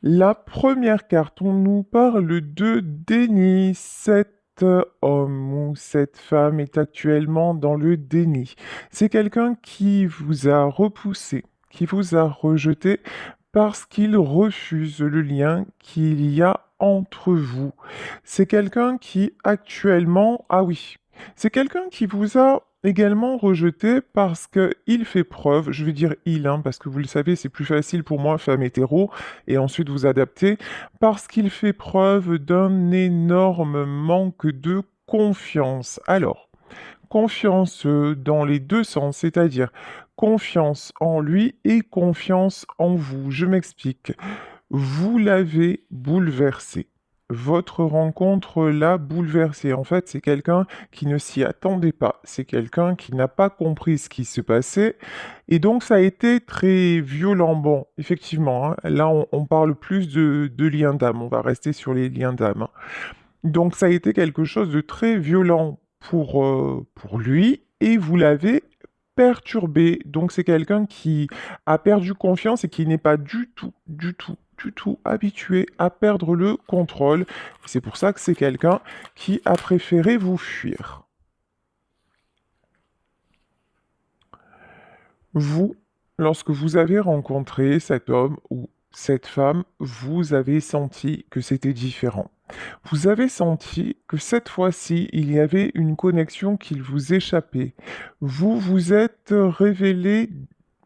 La première carte, on nous parle de déni. Cet homme ou cette femme est actuellement dans le déni. C'est quelqu'un qui vous a repoussé, qui vous a rejeté parce qu'il refuse le lien qu'il y a entre vous. C'est quelqu'un qui actuellement... Ah oui, c'est quelqu'un qui vous a également rejeté parce qu'il fait preuve, je vais dire il, hein, parce que vous le savez, c'est plus facile pour moi, femme hétéro, et ensuite vous adapter, parce qu'il fait preuve d'un énorme manque de confiance. Alors, confiance dans les deux sens, c'est-à-dire confiance en lui et confiance en vous. Je m'explique. Vous l'avez bouleversé. Votre rencontre l'a bouleversé. En fait, c'est quelqu'un qui ne s'y attendait pas. C'est quelqu'un qui n'a pas compris ce qui se passait. Et donc, ça a été très violent. Bon, effectivement, hein, là, on parle plus de liens d'âme. On va rester sur les liens d'âme. Donc, ça a été quelque chose de très violent pour lui. Et vous l'avez perturbé. Donc, c'est quelqu'un qui a perdu confiance et qui n'est pas du tout habitué à perdre le contrôle. C'est pour ça que c'est quelqu'un qui a préféré vous fuir. Vous, lorsque vous avez rencontré cet homme ou cette femme, vous avez senti que c'était différent. Vous avez senti que cette fois-ci, il y avait une connexion qui vous échappait. Vous vous êtes révélé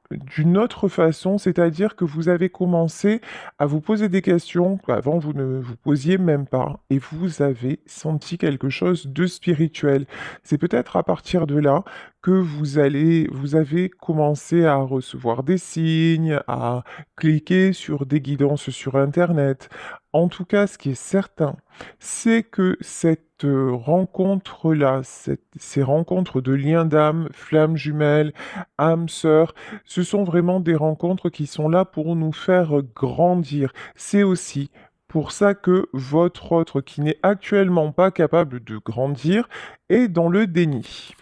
d'une autre façon, c'est-à-dire que vous avez commencé à vous poser des questions qu'avant vous ne vous posiez même pas, et vous avez senti quelque chose de spirituel. C'est peut-être à partir de là que vous avez commencé à recevoir des signes, à cliquer sur des guidances sur Internet. En tout cas, ce qui est certain, c'est que cette rencontre-là, ces rencontres de liens d'âme, flammes jumelles, âmes sœurs, ce sont vraiment des rencontres qui sont là pour nous faire grandir. C'est aussi pour ça que votre autre, qui n'est actuellement pas capable de grandir, est dans le déni.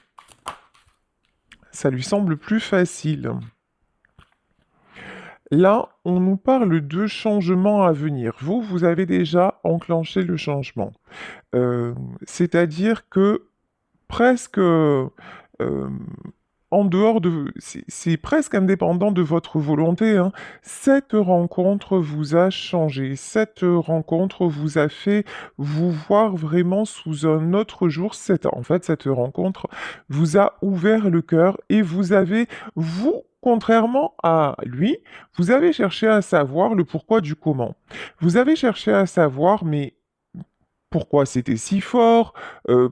Ça lui semble plus facile. Là, on nous parle de changements à venir. Vous avez déjà enclenché le changement. Euh, C'est-à-dire que presque en dehors de... C'est presque indépendant de votre volonté, hein. Cette rencontre vous a changé. Cette rencontre vous a fait vous voir vraiment sous un autre jour. En fait, cette rencontre vous a ouvert le cœur et vous avez, vous, contrairement à lui, vous avez cherché à savoir le pourquoi du comment. Vous avez cherché à savoir, mais pourquoi c'était si fort?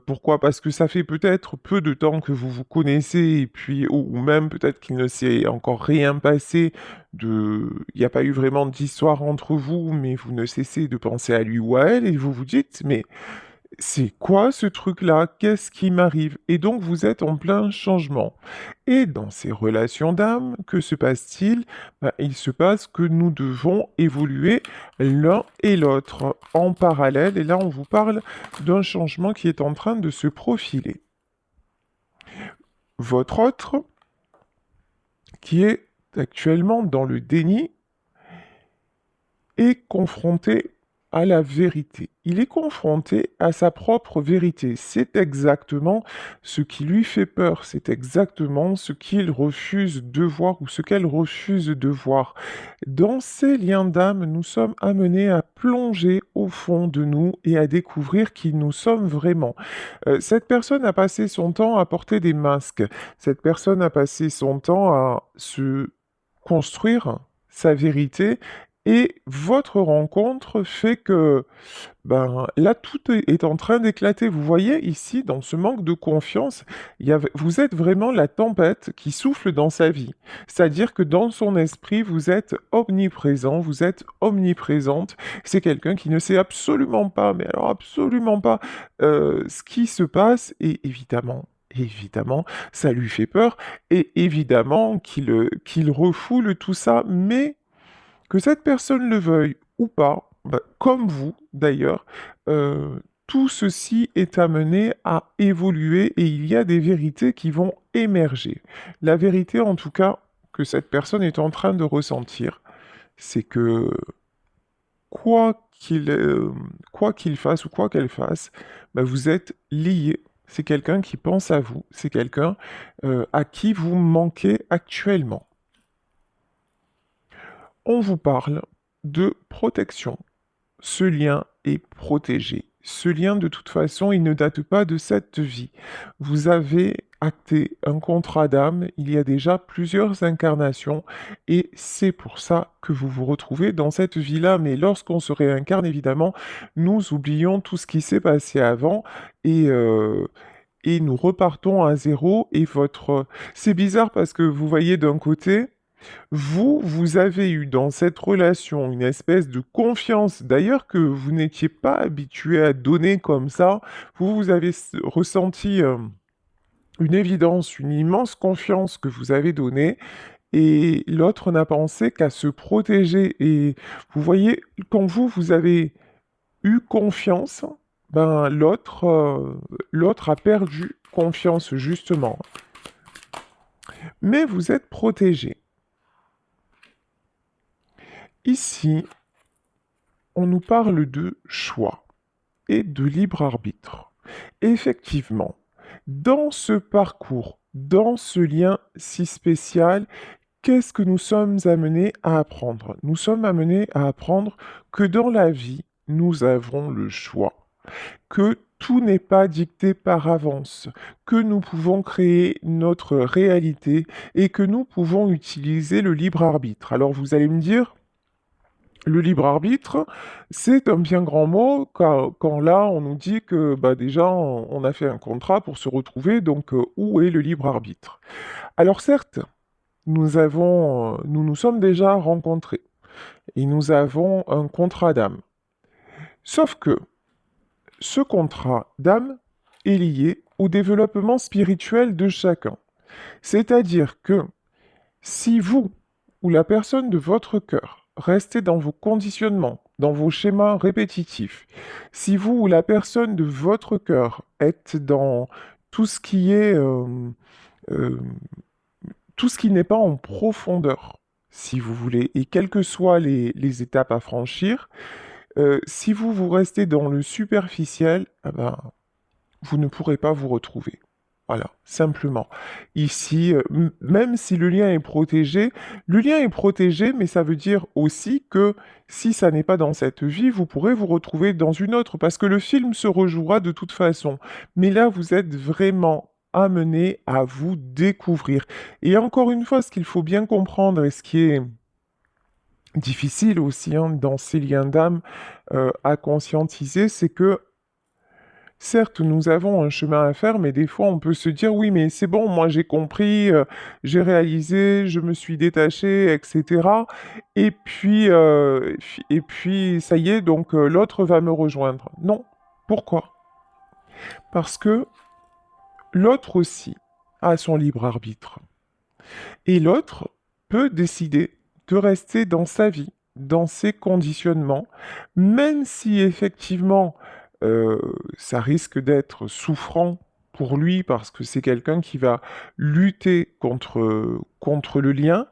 Pourquoi? Parce que ça fait peut-être peu de temps que vous vous connaissez et puis ou même peut-être qu'il ne s'est encore rien passé il n'y a pas eu vraiment d'histoire entre vous, mais vous ne cessez de penser à lui ou à elle et vous vous dites: «Mais c'est quoi ce truc-là? Qu'est-ce qui m'arrive?» Et donc vous êtes en plein changement. Et dans ces relations d'âme, que se passe-t-il? Ben, il se passe que nous devons évoluer l'un et l'autre en parallèle. Et là, on vous parle d'un changement qui est en train de se profiler. Votre autre, qui est actuellement dans le déni, est confronté à la vérité. Il est confronté à sa propre vérité. C'est exactement ce qui lui fait peur. C'est exactement ce qu'il refuse de voir ou ce qu'elle refuse de voir. Dans ces liens d'âme, nous sommes amenés à plonger au fond de nous et à découvrir qui nous sommes vraiment. Cette personne a passé son temps à porter des masques. Cette personne a passé son temps à se construire sa vérité et votre rencontre fait que, ben, là, tout est en train d'éclater. Vous voyez ici, dans ce manque de confiance, vous êtes vraiment la tempête qui souffle dans sa vie. C'est-à-dire que dans son esprit, vous êtes omniprésent, vous êtes omniprésente. C'est quelqu'un qui ne sait absolument pas, mais alors absolument pas, ce qui se passe et évidemment, ça lui fait peur et évidemment qu'il refoule tout ça, mais que cette personne le veuille ou pas, bah, comme vous d'ailleurs, tout ceci est amené à évoluer et il y a des vérités qui vont émerger. La vérité en tout cas que cette personne est en train de ressentir, c'est que quoi qu'il fasse ou quoi qu'elle fasse, bah, vous êtes liés. C'est quelqu'un qui pense à vous, c'est quelqu'un à qui vous manquez actuellement. On vous parle de protection. Ce lien est protégé. Ce lien, de toute façon, il ne date pas de cette vie. Vous avez acté un contrat d'âme il y a déjà plusieurs incarnations et c'est pour ça que vous vous retrouvez dans cette vie-là. Mais lorsqu'on se réincarne, évidemment, nous oublions tout ce qui s'est passé avant et, euh, et nous repartons à zéro. Et votre... C'est bizarre parce que vous voyez d'un côté... vous avez eu dans cette relation une espèce de confiance, d'ailleurs que vous n'étiez pas habitué à donner comme ça. Vous avez ressenti une évidence, une immense confiance que vous avez donnée, et l'autre n'a pensé qu'à se protéger. Et vous voyez, quand vous avez eu confiance, ben l'autre a perdu confiance justement. Mais vous êtes protégé. Ici, on nous parle de choix et de libre arbitre. Effectivement, dans ce parcours, dans ce lien si spécial, qu'est-ce que nous sommes amenés à apprendre? Nous sommes amenés à apprendre que dans la vie, nous avons le choix, que tout n'est pas dicté par avance, que nous pouvons créer notre réalité et que nous pouvons utiliser le libre arbitre. Alors vous allez me dire, le libre arbitre, c'est un bien grand mot quand là on nous dit que bah, déjà on a fait un contrat pour se retrouver, donc où est le libre arbitre? Alors certes, nous nous sommes déjà rencontrés et nous avons un contrat d'âme. Sauf que ce contrat d'âme est lié au développement spirituel de chacun. C'est-à-dire que si vous ou la personne de votre cœur restez dans vos conditionnements, dans vos schémas répétitifs, si vous ou la personne de votre cœur êtes dans tout ce qui est euh, tout ce qui n'est pas en profondeur, si vous voulez, et quelles que soient les étapes à franchir, si vous restez dans le superficiel, eh ben, vous ne pourrez pas vous retrouver. Voilà, simplement. Ici, même si le lien est protégé, mais ça veut dire aussi que si ça n'est pas dans cette vie, vous pourrez vous retrouver dans une autre, parce que le film se rejouera de toute façon. Mais là, vous êtes vraiment amené à vous découvrir. Et encore une fois, ce qu'il faut bien comprendre et ce qui est difficile aussi hein, dans ces liens d'âme à conscientiser, c'est que certes, nous avons un chemin à faire, mais des fois, on peut se dire, oui, mais c'est bon, moi j'ai compris, j'ai réalisé, je me suis détaché, etc. Et puis, ça y est, donc l'autre va me rejoindre. Non. Pourquoi? Parce que l'autre aussi a son libre arbitre. Et l'autre peut décider de rester dans sa vie, dans ses conditionnements, même si effectivement euh, ça risque d'être souffrant pour lui parce que c'est quelqu'un qui va lutter contre le lien,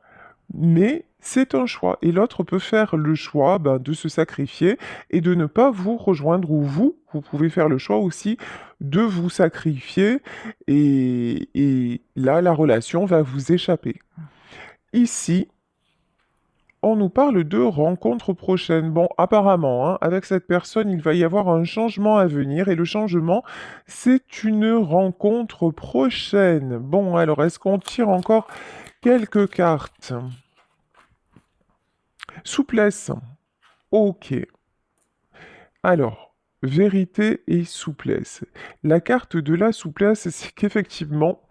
mais c'est un choix. Et l'autre peut faire le choix ben, de se sacrifier et de ne pas vous rejoindre, ou vous pouvez faire le choix aussi de vous sacrifier, et là, la relation va vous échapper. Ici, on nous parle de rencontres prochaines. Bon, apparemment, hein, avec cette personne, il va y avoir un changement à venir et le changement, c'est une rencontre prochaine. Bon, alors, est-ce qu'on tire encore quelques cartes? Souplesse. Ok. Alors, vérité et souplesse. La carte de la souplesse, c'est qu'effectivement,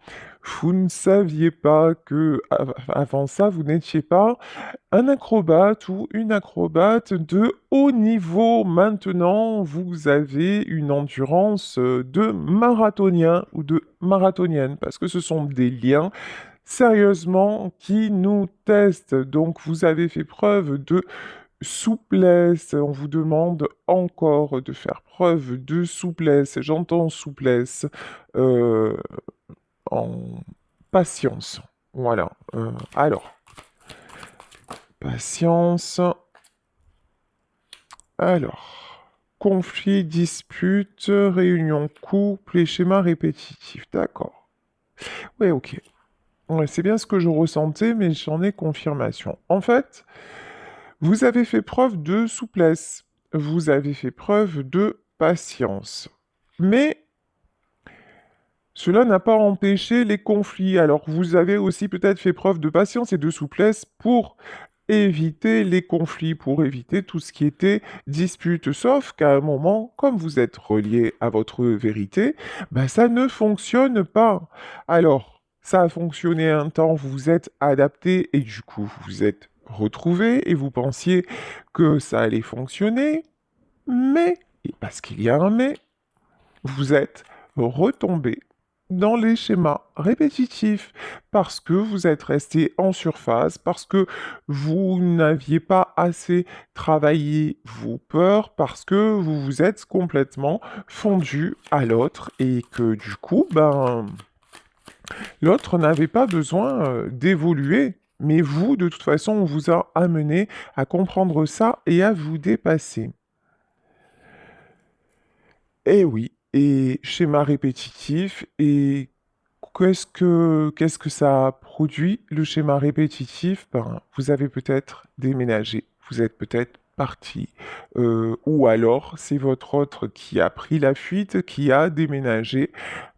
vous ne saviez pas que avant ça, vous n'étiez pas un acrobate ou une acrobate de haut niveau. Maintenant, vous avez une endurance de marathonien ou de marathonienne, parce que ce sont des liens sérieusement qui nous testent. Donc, vous avez fait preuve de souplesse. On vous demande encore de faire preuve de souplesse. J'entends souplesse euh, en patience. Voilà. Alors, patience. Alors, conflit, dispute, réunion couple et schéma répétitif. D'accord. Ouais, ok. Ouais, c'est bien ce que je ressentais, mais j'en ai confirmation. En fait, vous avez fait preuve de souplesse. Vous avez fait preuve de patience. Mais cela n'a pas empêché les conflits. Alors, vous avez aussi peut-être fait preuve de patience et de souplesse pour éviter les conflits, pour éviter tout ce qui était dispute. Sauf qu'à un moment, comme vous êtes relié à votre vérité, ben ça ne fonctionne pas. Alors, ça a fonctionné un temps, vous vous êtes adapté et du coup, vous vous êtes retrouvé et vous pensiez que ça allait fonctionner, mais, et parce qu'il y a un mais, vous êtes retombé dans les schémas répétitifs parce que vous êtes resté en surface, parce que vous n'aviez pas assez travaillé vos peurs, parce que vous vous êtes complètement fondu à l'autre et que du coup, ben, l'autre n'avait pas besoin d'évoluer. Mais vous, de toute façon, on vous a amené à comprendre ça et à vous dépasser. Eh oui, et schéma répétitif, et qu'est-ce que ça a produit, le schéma répétitif? Ben, vous avez peut-être déménagé, vous êtes peut-être parti, ou alors c'est votre autre qui a pris la fuite, qui a déménagé,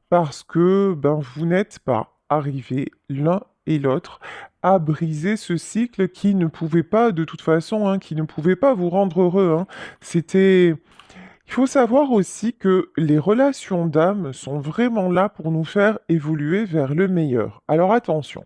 parce que ben, vous n'êtes pas arrivés l'un et l'autre à briser ce cycle qui ne pouvait pas, de toute façon, hein, qui ne pouvait pas vous rendre heureux, hein. C'était il faut savoir aussi que les relations d'âme sont vraiment là pour nous faire évoluer vers le meilleur. Alors attention,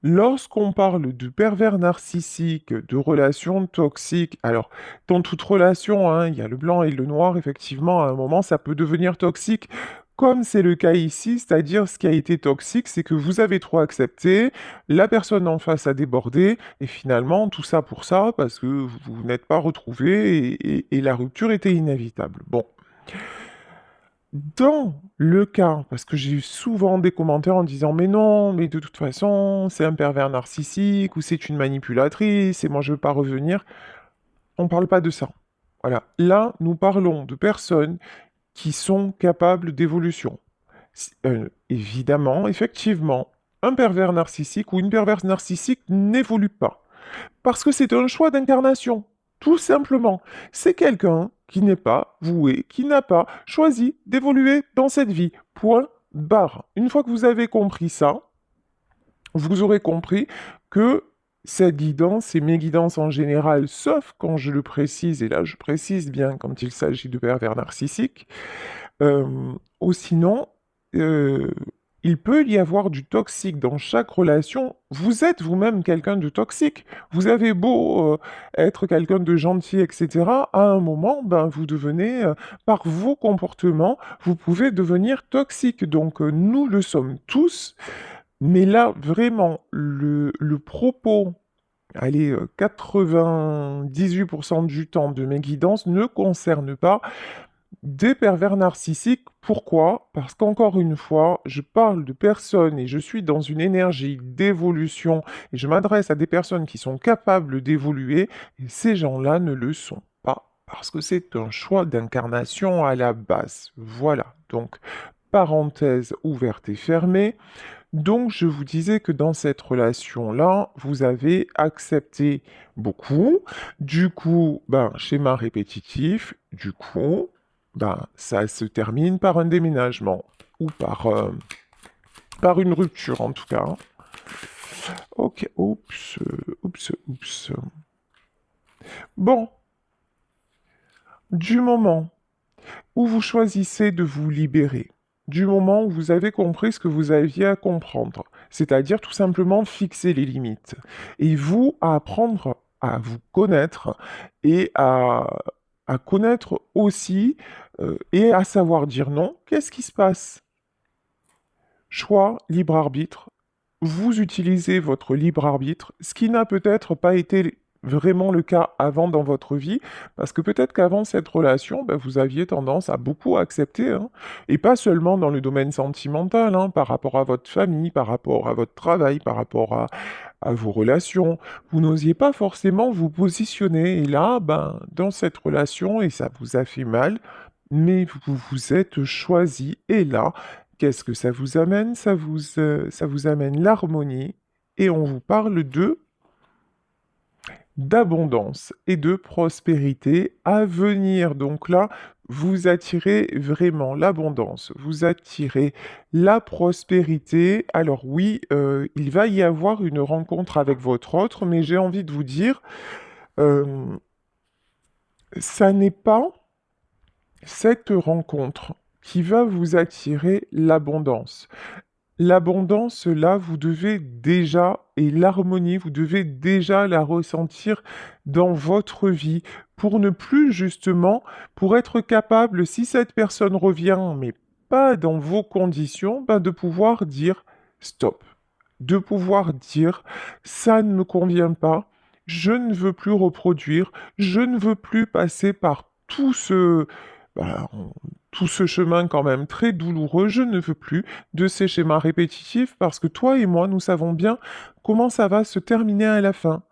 lorsqu'on parle de pervers narcissiques, de relations toxiques, alors dans toute relation, hein, il y a le blanc et le noir, effectivement, à un moment, ça peut devenir toxique. Comme c'est le cas ici, c'est-à-dire ce qui a été toxique, c'est que vous avez trop accepté, la personne en face a débordé, et finalement, tout ça pour ça, parce que vous n'êtes pas retrouvés, et la rupture était inévitable. Bon. Dans le cas, parce que j'ai eu souvent des commentaires en disant mais non, mais de toute façon, c'est un pervers narcissique ou c'est une manipulatrice et moi je veux pas revenir, on parle pas de ça. Voilà. Là, nous parlons de personnes qui sont capables d'évolution. Évidemment, effectivement, un pervers narcissique ou une perverse narcissique n'évolue pas. Parce que c'est un choix d'incarnation. Tout simplement. C'est quelqu'un qui n'est pas voué, qui n'a pas choisi d'évoluer dans cette vie. Point barre. Une fois que vous avez compris ça, vous aurez compris que cette guidance et mes guidances en général, sauf quand je le précise, et là je précise bien quand il s'agit de pervers narcissiques, ou sinon, euh, il peut y avoir du toxique dans chaque relation. Vous êtes vous-même quelqu'un de toxique. Vous avez beau être quelqu'un de gentil, etc. À un moment, ben, vous devenez, par vos comportements, vous pouvez devenir toxique. Donc, nous le sommes tous. Mais là, vraiment, le propos, allez, 98% du temps de mes guidances ne concerne pas des pervers narcissiques. Pourquoi? Parce qu'encore une fois, je parle de personnes et je suis dans une énergie d'évolution et je m'adresse à des personnes qui sont capables d'évoluer et ces gens-là ne le sont pas parce que c'est un choix d'incarnation à la base. Voilà. Donc, parenthèse ouverte et fermée. Donc, je vous disais que dans cette relation-là, vous avez accepté beaucoup. Du coup, ben, schéma répétitif. Du coup, ben, ça se termine par un déménagement ou par une rupture en tout cas. Ok, oups, oups. Bon, du moment où vous choisissez de vous libérer, du moment où vous avez compris ce que vous aviez à comprendre, c'est-à-dire tout simplement fixer les limites, et vous à apprendre à vous connaître et à connaître aussi et à savoir dire non, qu'est-ce qui se passe? Choix, libre arbitre. Vous utilisez votre libre arbitre, ce qui n'a peut-être pas été vraiment le cas avant dans votre vie, parce que peut-être qu'avant cette relation, ben, vous aviez tendance à beaucoup accepter, hein, et pas seulement dans le domaine sentimental, hein, par rapport à votre famille, par rapport à votre travail, par rapport à vos relations. Vous n'osiez pas forcément vous positionner. Et là, ben, dans cette relation, et ça vous a fait mal, mais vous vous êtes choisi. Et là, qu'est-ce que ça vous amène? Ça vous amène l'harmonie. Et on vous parle d'abondance et de prospérité à venir. Donc là, vous attirez vraiment l'abondance, vous attirez la prospérité. Alors oui, il va y avoir une rencontre avec votre autre, mais j'ai envie de vous dire, euh, ça n'est pas cette rencontre qui va vous attirer l'abondance. L'abondance, là, vous devez déjà, et l'harmonie, vous devez déjà la ressentir dans votre vie pour ne plus justement, pour être capable, si cette personne revient, mais pas dans vos conditions, ben, de pouvoir dire stop, de pouvoir dire ça ne me convient pas, je ne veux plus reproduire, je ne veux plus passer par ben, tout ce chemin quand même très douloureux, je ne veux plus de ces schémas répétitifs parce que toi et moi, nous savons bien comment ça va se terminer à la fin.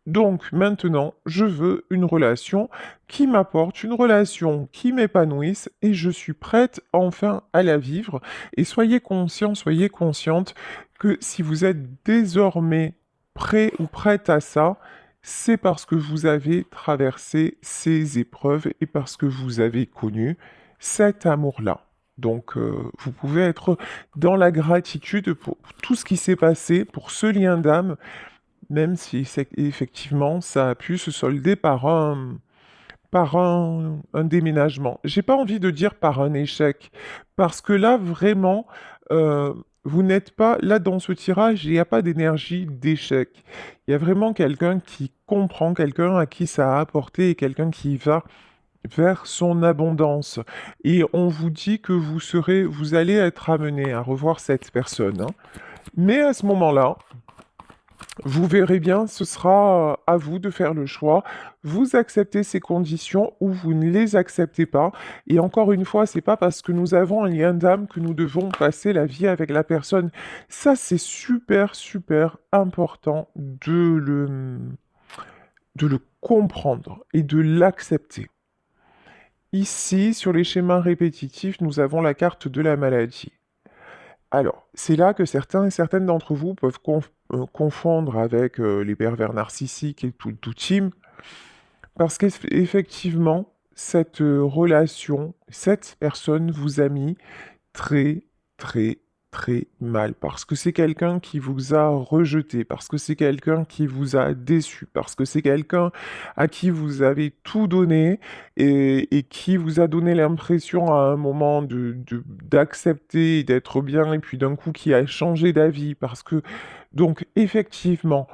Donc maintenant, je veux une relation qui m'apporte, une relation qui m'épanouisse et je suis prête enfin à la vivre. Et soyez conscient, soyez consciente que si vous êtes désormais prêt ou prête à ça, c'est parce que vous avez traversé ces épreuves et parce que vous avez connu cet amour-là. Donc, vous pouvez être dans la gratitude pour tout ce qui s'est passé, pour ce lien d'âme, même si effectivement ça a pu se solder par un déménagement. J'ai pas envie de dire par un échec, parce que là vraiment, euh, vous n'êtes pas là dans ce tirage, il n'y a pas d'énergie d'échec. Il y a vraiment quelqu'un qui comprend, quelqu'un à qui ça a apporté et quelqu'un qui va vers son abondance. Et on vous dit que vous allez être amené à revoir cette personne, hein. Mais à ce moment-là, vous verrez bien, ce sera à vous de faire le choix. Vous acceptez ces conditions ou vous ne les acceptez pas. Et encore une fois, c'est pas parce que nous avons un lien d'âme que nous devons passer la vie avec la personne. Ça, c'est super, super important de le comprendre et de l'accepter. Ici, sur les schémas répétitifs, nous avons la carte de la maladie. Alors, c'est là que certains et certaines d'entre vous peuvent confondre avec les pervers narcissiques et tout team, parce qu'effectivement, cette relation, cette personne vous a mis très, très, très mal. Parce que c'est quelqu'un qui vous a rejeté, parce que c'est quelqu'un qui vous a déçu, parce que c'est quelqu'un à qui vous avez tout donné et qui vous a donné l'impression à un moment d'accepter et d'être bien, et puis d'un coup qui a changé d'avis. Parce que, donc, effectivement,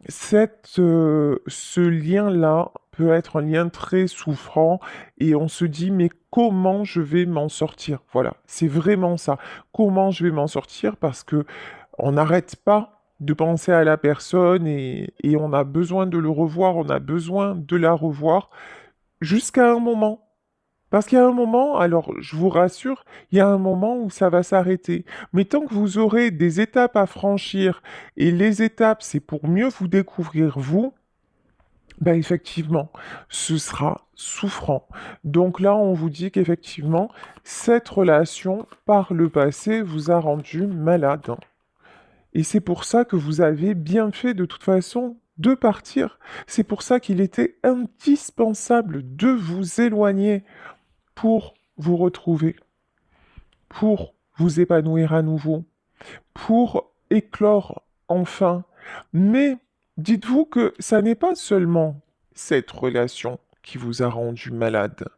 ce lien-là peut être un lien très souffrant et on se dit, mais comment je vais m'en sortir? Voilà, c'est vraiment ça. Comment je vais m'en sortir? Parce que on n'arrête pas de penser à la personne et on a besoin de le revoir, on a besoin de la revoir jusqu'à un moment. Parce qu'il y a un moment, alors je vous rassure, il y a un moment où ça va s'arrêter. Mais tant que vous aurez des étapes à franchir, et les étapes, c'est pour mieux vous découvrir vous, ben effectivement, ce sera souffrant. Donc là, on vous dit qu'effectivement, cette relation, par le passé, vous a rendu malade. Et c'est pour ça que vous avez bien fait de toute façon de partir. C'est pour ça qu'il était indispensable de vous éloigner pour vous retrouver, pour vous épanouir à nouveau, pour éclore enfin. Mais dites-vous que ça n'est pas seulement cette relation qui vous a rendu malade.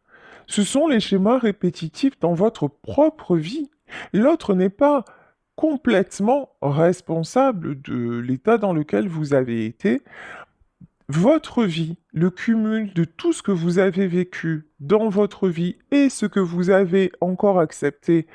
Ce sont les schémas répétitifs dans votre propre vie. L'autre n'est pas complètement responsable de l'état dans lequel vous avez été. Votre vie, le cumul de tout ce que vous avez vécu dans votre vie et ce que vous avez encore accepté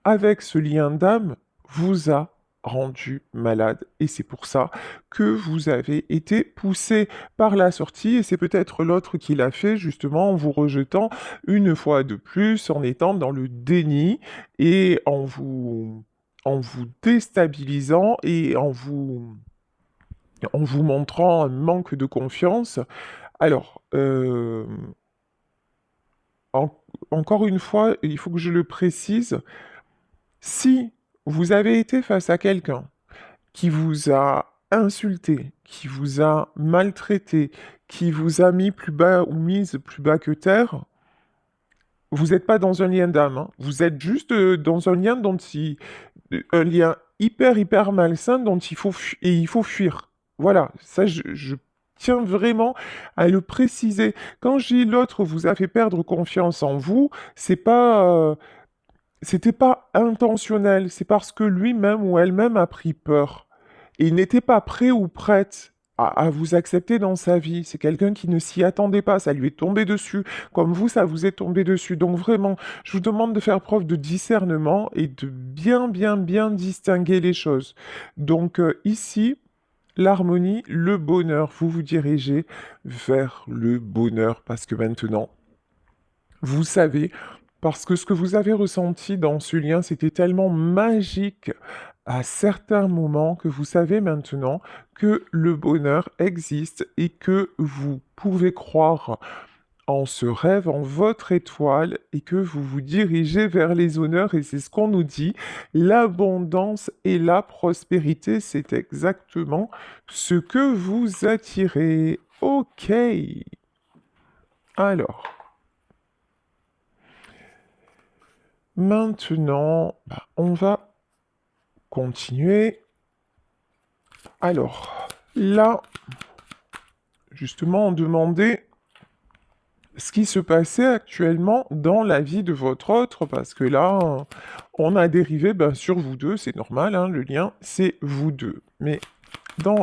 avec ce lien d'âme, vous a rendu malade. Et c'est pour ça que vous avez été poussé par la sortie et c'est peut-être l'autre qui l'a fait justement en vous rejetant une fois de plus, en étant dans le déni et en vous déstabilisant et en vous montrant un manque de confiance. Alors, en- encore une fois, il faut que je le précise, si vous avez été face à quelqu'un qui vous a insulté, qui vous a maltraité, qui vous a mis plus bas ou mise plus bas que terre, vous n'êtes pas dans un lien d'âme, hein. Vous êtes juste dans un lien un lien hyper malsain dont il faut fuir. Voilà, ça je tiens vraiment à le préciser. Quand je dis l'autre vous a fait perdre confiance en vous, c'était pas intentionnel, c'est parce que lui-même ou elle-même a pris peur. Et il n'était pas prêt ou prête à vous accepter dans sa vie. C'est quelqu'un qui ne s'y attendait pas, ça lui est tombé dessus, comme vous, ça vous est tombé dessus. Donc vraiment, je vous demande de faire preuve de discernement et de bien distinguer les choses. Donc ici, l'harmonie, le bonheur, vous vous dirigez vers le bonheur parce que maintenant, vous savez, parce que ce que vous avez ressenti dans ce lien, c'était tellement magique à certains moments que vous savez maintenant que le bonheur existe et que vous pouvez croire en ce rêve, en votre étoile, et que vous vous dirigez vers les honneurs, et c'est ce qu'on nous dit. L'abondance et la prospérité, c'est exactement ce que vous attirez. Ok. Alors. Maintenant, on va continuer. Alors, là, justement, on demandait ce qui se passait actuellement dans la vie de votre autre, parce que là, on a dérivé sur vous deux, c'est normal, hein, le lien, c'est vous deux. Mais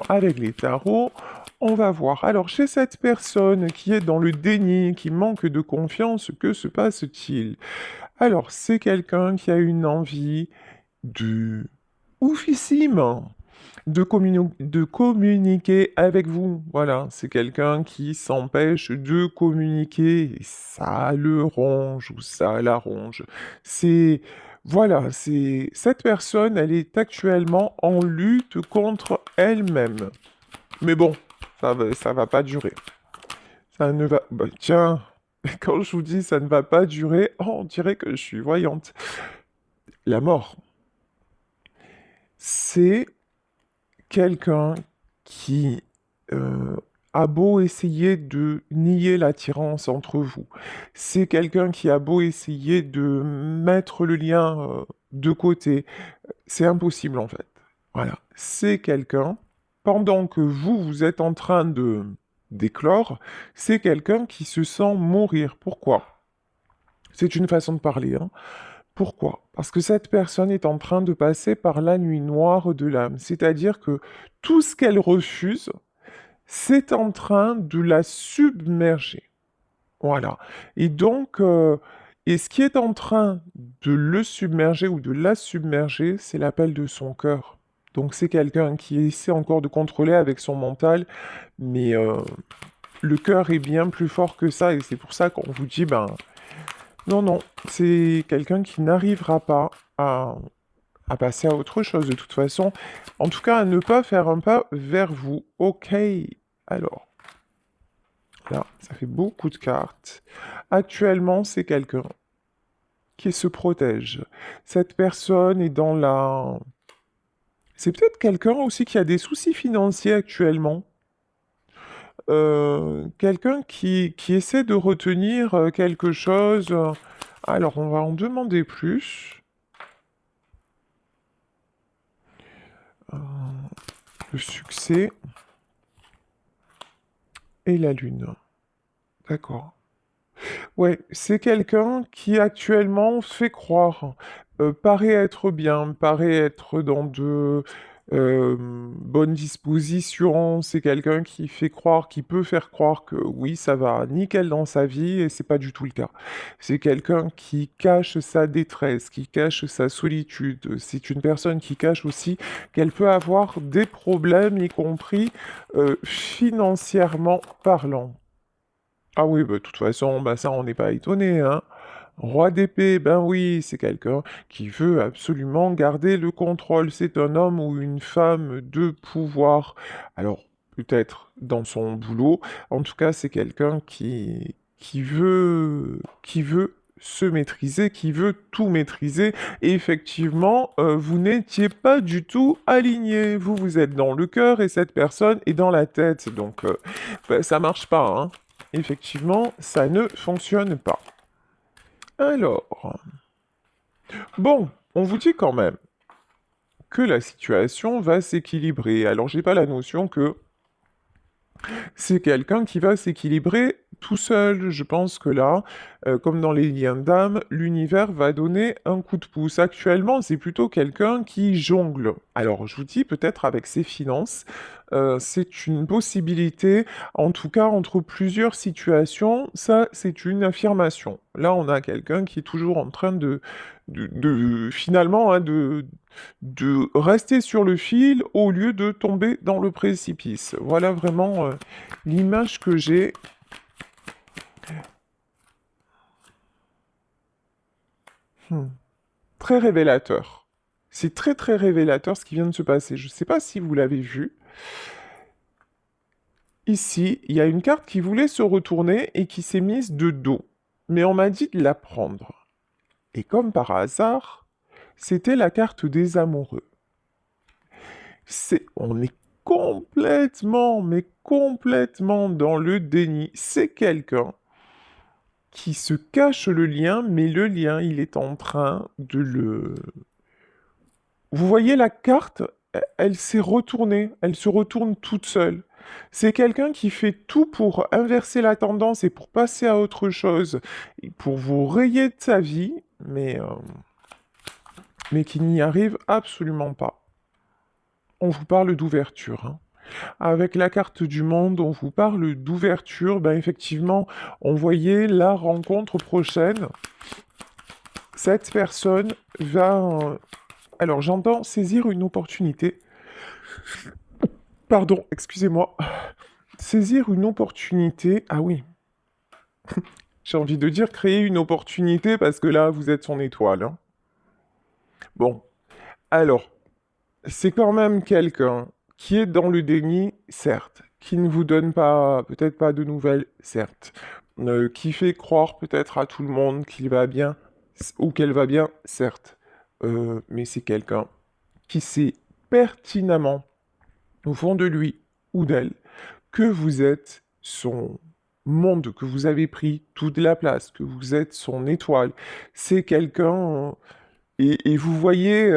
avec les tarots, on va voir. Alors, chez cette personne qui est dans le déni, qui manque de confiance, que se passe-t-il? Alors, c'est quelqu'un qui a une envie de oufissime de communiquer avec vous. Voilà, c'est quelqu'un qui s'empêche de communiquer et ça le ronge ou ça la ronge. C'est voilà, c'est cette personne, elle est actuellement en lutte contre elle-même. Mais bon, ça va pas durer. Ça ne va tiens, quand je vous dis ça ne va pas durer, oh, on dirait que je suis voyante. La mort. C'est quelqu'un qui a beau essayer de nier l'attirance entre vous, c'est quelqu'un qui a beau essayer de mettre le lien de côté, c'est impossible en fait. Voilà, c'est quelqu'un, pendant que vous êtes en train de d'éclore, c'est quelqu'un qui se sent mourir. Pourquoi? C'est une façon de parler, hein. Pourquoi? Parce que cette personne est en train de passer par la nuit noire de l'âme, c'est-à-dire que tout ce qu'elle refuse, c'est en train de la submerger. Voilà. Et donc, et ce qui est en train de le submerger ou de la submerger, c'est l'appel de son cœur. Donc c'est quelqu'un qui essaie encore de contrôler avec son mental, mais le cœur est bien plus fort que ça, et c'est pour ça qu'on vous dit, non, c'est quelqu'un qui n'arrivera pas à passer à autre chose de toute façon. En tout cas, à ne pas faire un pas vers vous. Ok. Alors, là, ça fait beaucoup de cartes. Actuellement, c'est quelqu'un qui se protège. Cette personne est dans la... C'est peut-être quelqu'un aussi qui a des soucis financiers actuellement. Quelqu'un qui essaie de retenir quelque chose. Alors, on va en demander plus. Euh, le succès et la lune. D'accord. Ouais, c'est quelqu'un qui actuellement fait croire, paraît être bien, paraît être dans de bonnes dispositions. C'est quelqu'un qui fait croire, qui peut faire croire que oui, ça va nickel dans sa vie et c'est pas du tout le cas. C'est quelqu'un qui cache sa détresse, qui cache sa solitude. C'est une personne qui cache aussi qu'elle peut avoir des problèmes, y compris financièrement parlant. Ah oui, de toute façon, ça, on n'est pas étonné, hein. Roi d'épée, ben oui, c'est quelqu'un qui veut absolument garder le contrôle. C'est un homme ou une femme de pouvoir. Alors, peut-être dans son boulot. En tout cas, c'est quelqu'un qui veut se maîtriser, qui veut tout maîtriser. Et effectivement, vous n'étiez pas du tout aligné. Vous, vous êtes dans le cœur et cette personne est dans la tête. Donc, bah, ça marche pas, hein. Effectivement, ça ne fonctionne pas. Alors, bon, on vous dit quand même que la situation va s'équilibrer. Alors, j'ai pas la notion que c'est quelqu'un qui va s'équilibrer tout seul. Je pense que là, comme dans les liens d'âme, l'univers va donner un coup de pouce. Actuellement, c'est plutôt quelqu'un qui jongle. Alors, je vous dis peut-être avec ses finances, c'est une possibilité, en tout cas entre plusieurs situations, ça c'est une affirmation. Là, on a quelqu'un qui est toujours en train finalement, hein, de rester sur le fil au lieu de tomber dans le précipice. Voilà vraiment l'image que j'ai. Hmm. Très révélateur. C'est très très révélateur ce qui vient de se passer. Je ne sais pas si vous l'avez vu. Ici, il y a une carte qui voulait se retourner et qui s'est mise de dos. Mais on m'a dit de la prendre. Et comme par hasard, c'était la carte des amoureux. On est complètement, mais complètement dans le déni. C'est quelqu'un qui se cache le lien, mais le lien, il est en train de le... Vous voyez la carte, elle s'est retournée, elle se retourne toute seule. C'est quelqu'un qui fait tout pour inverser la tendance et pour passer à autre chose, et pour vous rayer de sa vie, mais qui n'y arrive absolument pas. On vous parle d'ouverture, hein. Avec la carte du monde, on vous parle d'ouverture. Ben effectivement, on voyait la rencontre prochaine. Cette personne va... Alors, j'entends saisir une opportunité. Pardon, excusez-moi. Saisir une opportunité. Ah oui, j'ai envie de dire créer une opportunité parce que là, vous êtes son étoile, hein. Bon, alors, c'est quand même quelqu'un qui est dans le déni, certes, qui ne vous donne pas, peut-être pas de nouvelles, certes, qui fait croire peut-être à tout le monde qu'il va bien ou qu'elle va bien, certes, mais c'est quelqu'un qui sait pertinemment, au fond de lui ou d'elle, que vous êtes son monde, que vous avez pris toute la place, que vous êtes son étoile. C'est quelqu'un, et vous voyez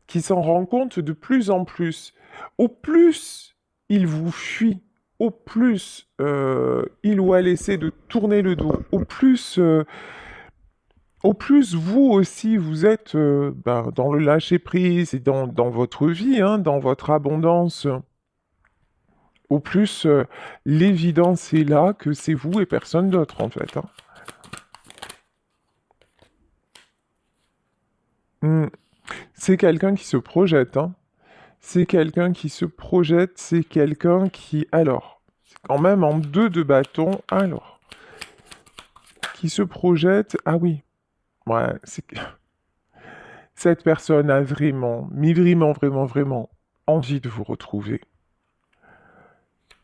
qui s'en rend compte de plus en plus. Au plus il vous fuit, au plus il ou elle essaie de tourner le dos, au plus vous aussi vous êtes ben, dans le lâcher-prise et dans votre vie, hein, dans votre abondance, au plus l'évidence est là que c'est vous et personne d'autre en fait, hein. Hmm. C'est quelqu'un qui se projette, hein. C'est quelqu'un qui se projette, c'est quelqu'un qui... Alors, c'est quand même en deux de bâton, alors, qui se projette... Ah oui, ouais, c'est... Cette personne a vraiment, mais vraiment, vraiment, vraiment envie de vous retrouver.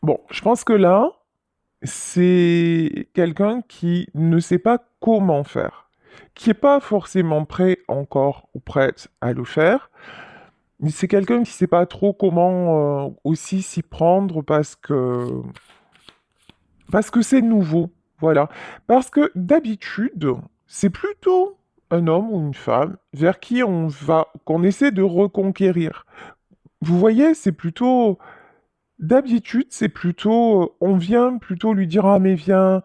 Bon, je pense que là, c'est quelqu'un qui ne sait pas comment faire, qui n'est pas forcément prêt encore ou prête à le faire, mais c'est quelqu'un qui ne sait pas trop comment aussi s'y prendre parce que c'est nouveau, voilà. Parce que d'habitude, c'est plutôt un homme ou une femme vers qui qu'on essaie de reconquérir. Vous voyez, d'habitude, c'est plutôt, on vient plutôt lui dire, ah mais viens,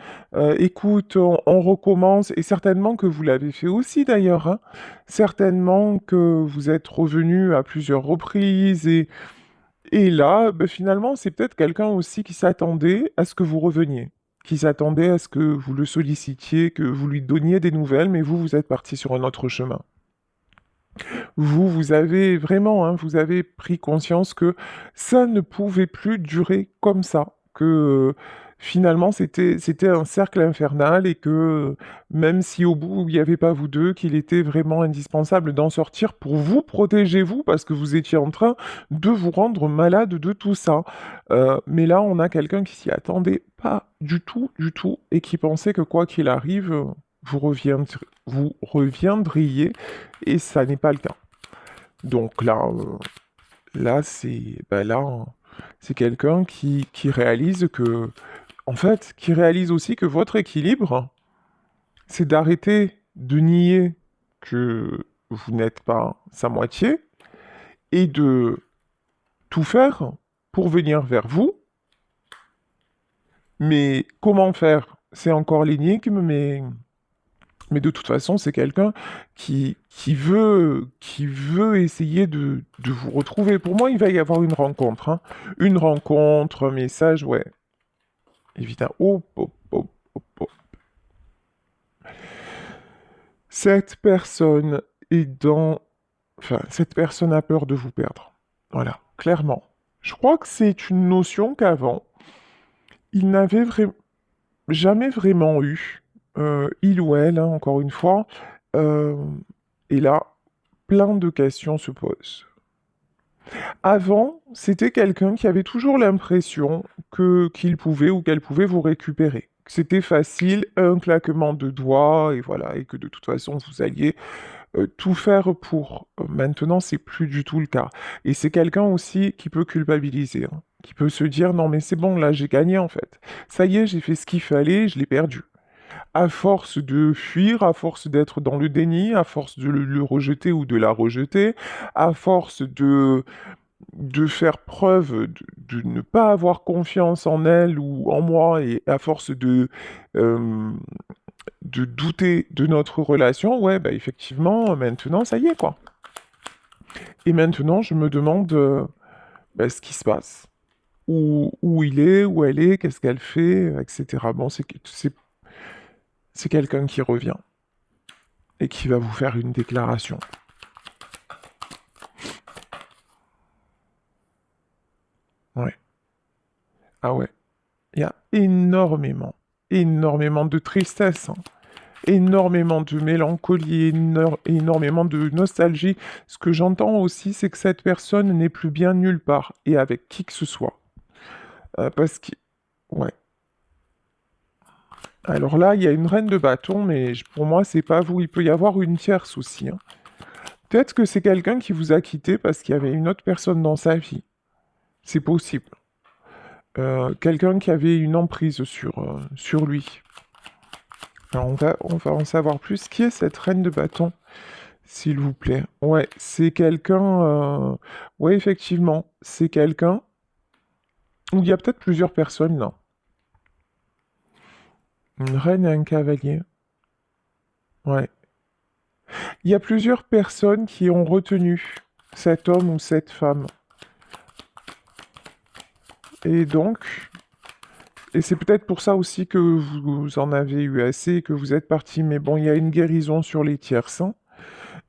écoute, on recommence, et certainement que vous l'avez fait aussi d'ailleurs, hein. Certainement que vous êtes revenu à plusieurs reprises, et là, ben, finalement, c'est peut-être quelqu'un aussi qui s'attendait à ce que vous reveniez, qui s'attendait à ce que vous le sollicitiez, que vous lui donniez des nouvelles, mais vous, vous êtes parti sur un autre chemin. Vous avez vraiment, hein, vous avez pris conscience que ça ne pouvait plus durer comme ça, que finalement c'était un cercle infernal et que même si au bout il n'y avait pas vous deux, qu'il était vraiment indispensable d'en sortir pour vous protéger vous parce que vous étiez en train de vous rendre malade de tout ça. Mais là on a quelqu'un qui s'y attendait pas du tout et qui pensait que quoi qu'il arrive, vous reviendriez et ça n'est pas le cas. Donc là c'est quelqu'un qui réalise que en fait, qui réalise aussi que votre équilibre, c'est d'arrêter de nier que vous n'êtes pas sa moitié et de tout faire pour venir vers vous. Mais comment faire? C'est encore l'énigme, mais de toute façon, c'est quelqu'un qui veut essayer de vous retrouver. Pour moi, il va y avoir une rencontre, hein. Une rencontre, un message, ouais. Évidemment. Oh, oh, oh, oh, oh. Cette personne est dans... Enfin, cette personne a peur de vous perdre. Voilà, clairement. Je crois que c'est une notion qu'avant, il n'avait jamais vraiment eu. Il ou elle, hein, encore une fois. Euh, et là, plein de questions se posent. Avant, c'était quelqu'un qui avait toujours l'impression que qu'il pouvait ou qu'elle pouvait vous récupérer. Que c'était facile, un claquement de doigts, et voilà, et que de toute façon, vous alliez tout faire pour. Maintenant, c'est plus du tout le cas. Et c'est quelqu'un aussi qui peut culpabiliser, hein, qui peut se dire, non mais c'est bon, là j'ai gagné en fait. Ça y est, j'ai fait ce qu'il fallait, je l'ai perdu. À force de fuir, à force d'être dans le déni, à force de le rejeter ou de la rejeter, à force de faire preuve de ne pas avoir confiance en elle ou en moi, et à force euh, de douter de notre relation, ouais, bah effectivement, maintenant, ça y est, quoi. Et maintenant, je me demande bah, ce qui se passe, où il est, où elle est, qu'est-ce qu'elle fait, etc. Bon, c'est quelqu'un qui revient et qui va vous faire une déclaration. Ouais. Ah ouais. Il y a énormément de tristesse, hein, énormément de mélancolie, énormément de nostalgie. Ce que j'entends aussi, c'est que cette personne n'est plus bien nulle part et avec qui que ce soit. Parce que, ouais. Alors là, il y a une reine de bâton, mais pour moi, c'est pas vous. Il peut y avoir une tierce aussi, hein. Peut-être que c'est quelqu'un qui vous a quitté parce qu'il y avait une autre personne dans sa vie. C'est possible. Quelqu'un qui avait une emprise sur lui. Alors on va en savoir plus. Qui est cette reine de bâton, s'il vous plaît? Ouais, c'est quelqu'un... Ouais, effectivement, c'est quelqu'un... Ou il y a peut-être plusieurs personnes, là. Une reine et un cavalier. Ouais. Il y a plusieurs personnes qui ont retenu cet homme ou cette femme. Et donc... Et c'est peut-être pour ça aussi que vous en avez eu assez, que vous êtes parti. Mais bon, il y a une guérison sur les tierces, hein.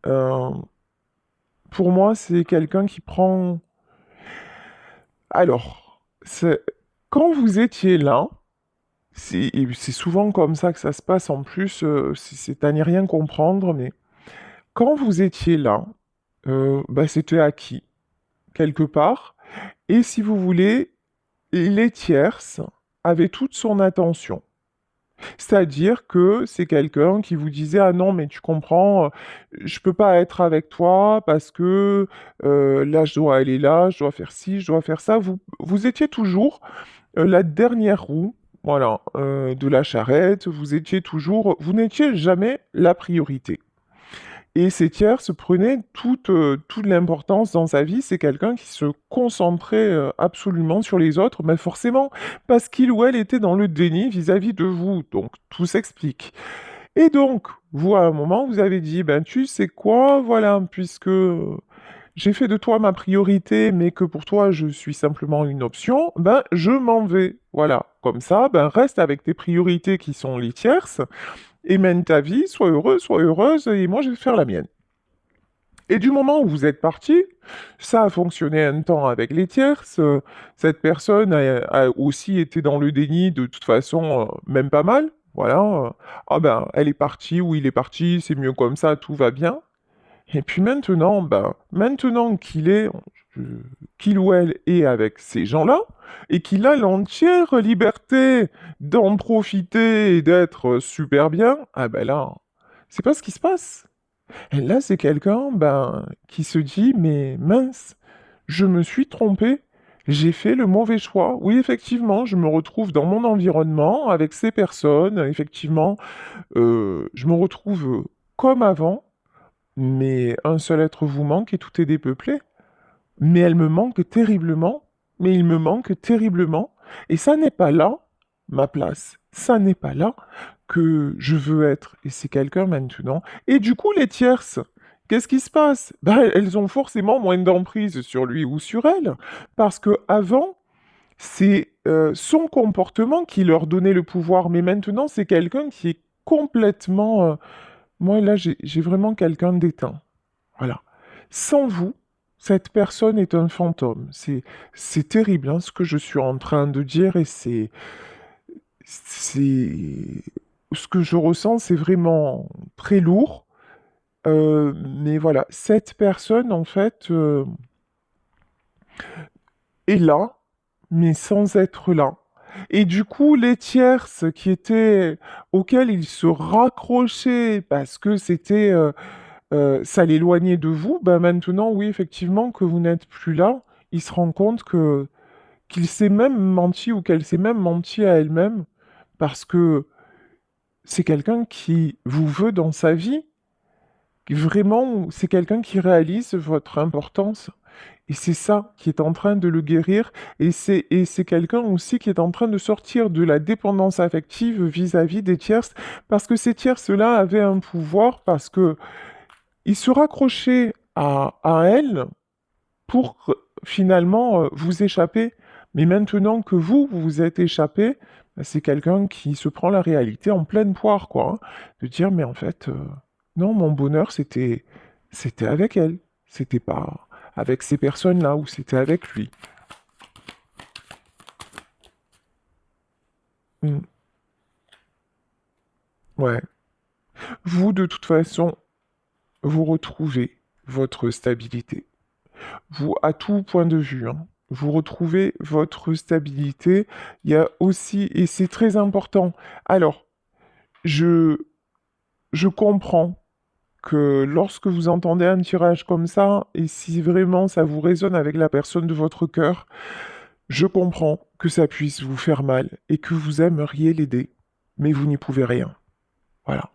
Euh, pour moi, c'est quelqu'un qui prend... Alors, quand vous étiez là, et c'est souvent comme ça que ça se passe en plus, c'est à n'y rien comprendre, mais quand vous étiez là, bah, c'était acquis, quelque part, et si vous voulez, les tierces avaient toute son attention. C'est-à-dire que c'est quelqu'un qui vous disait: «Ah non, mais tu comprends, je peux pas être avec toi parce que là, je dois aller là, je dois faire ci, je dois faire ça». Vous étiez toujours la dernière roue, voilà, de la charrette. Vous n'étiez jamais la priorité. Et ces tiers se prenaient toute l'importance dans sa vie. C'est quelqu'un qui se concentrait absolument sur les autres, mais forcément, parce qu'il ou elle était dans le déni vis-à-vis de vous. Donc, tout s'explique. Et donc, vous, à un moment, vous avez dit, ben, tu sais quoi, voilà, puisque j'ai fait de toi ma priorité, mais que pour toi, je suis simplement une option, ben, je m'en vais. Voilà. Comme ça, ben, reste avec tes priorités qui sont les tierces, et mène ta vie, sois heureux, sois heureuse, et moi, je vais faire la mienne. Et du moment où vous êtes parti, ça a fonctionné un temps avec les tierces. Cette personne a aussi été dans le déni de toute façon, même pas mal. Voilà. Ah ben, elle est partie ou il est parti, c'est mieux comme ça, tout va bien. Et puis maintenant, ben, maintenant euh, qu'il ou elle est avec ces gens-là, et qu'il a l'entière liberté d'en profiter et d'être super bien, ah ben là, c'est pas ce qui se passe. Et là, c'est quelqu'un, ben, qui se dit, mais mince, je me suis trompé, j'ai fait le mauvais choix. Oui, effectivement, je me retrouve dans mon environnement avec ces personnes, effectivement, je me retrouve comme avant, mais un seul être vous manque et tout est dépeuplé. Mais elle me manque terriblement, mais il me manque terriblement, et ça n'est pas là ma place, ça n'est pas là que je veux être, et c'est quelqu'un maintenant. Et du coup, les tierces, qu'est-ce qui se passe? Ben, elles ont forcément moins d'emprise sur lui ou sur elle, parce que avant, c'est son comportement qui leur donnait le pouvoir, mais maintenant, c'est quelqu'un qui est complètement... moi, là, j'ai vraiment quelqu'un d'éteint. Voilà. Sans vous, cette personne est un fantôme. C'est terrible, hein, ce que je suis en train de dire, et c'est, ce que je ressens, c'est vraiment très lourd. Mais voilà, cette personne, en fait, est là, mais sans être là. Et du coup, les tierces auxquelles il se raccrochait parce que ça l'éloignait de vous, ben maintenant, oui, effectivement, que vous n'êtes plus là, il se rend compte qu'il s'est même menti ou qu'elle s'est même menti à elle-même parce que c'est quelqu'un qui vous veut dans sa vie. Vraiment, c'est quelqu'un qui réalise votre importance. Et c'est ça qui est en train de le guérir. Et c'est quelqu'un aussi qui est en train de sortir de la dépendance affective vis-à-vis des tierces, parce que ces tierces-là avaient un pouvoir, parce que ils se raccrochaient à elle pour finalement vous échapper. Mais maintenant que vous vous êtes échappé, bah, c'est quelqu'un qui se prend la réalité en pleine poire, quoi, hein. De dire, mais en fait, non, mon bonheur, c'était avec elle. C'était pas avec ces personnes-là, ou c'était avec lui. Hmm. Ouais. Vous, de toute façon, vous retrouvez votre stabilité. Vous, à tout point de vue, hein, vous retrouvez votre stabilité. Il y a aussi, et c'est très important. Alors, je, je comprends que lorsque vous entendez un tirage comme ça, et si vraiment ça vous résonne avec la personne de votre cœur, je comprends que ça puisse vous faire mal et que vous aimeriez l'aider, mais vous n'y pouvez rien. Voilà.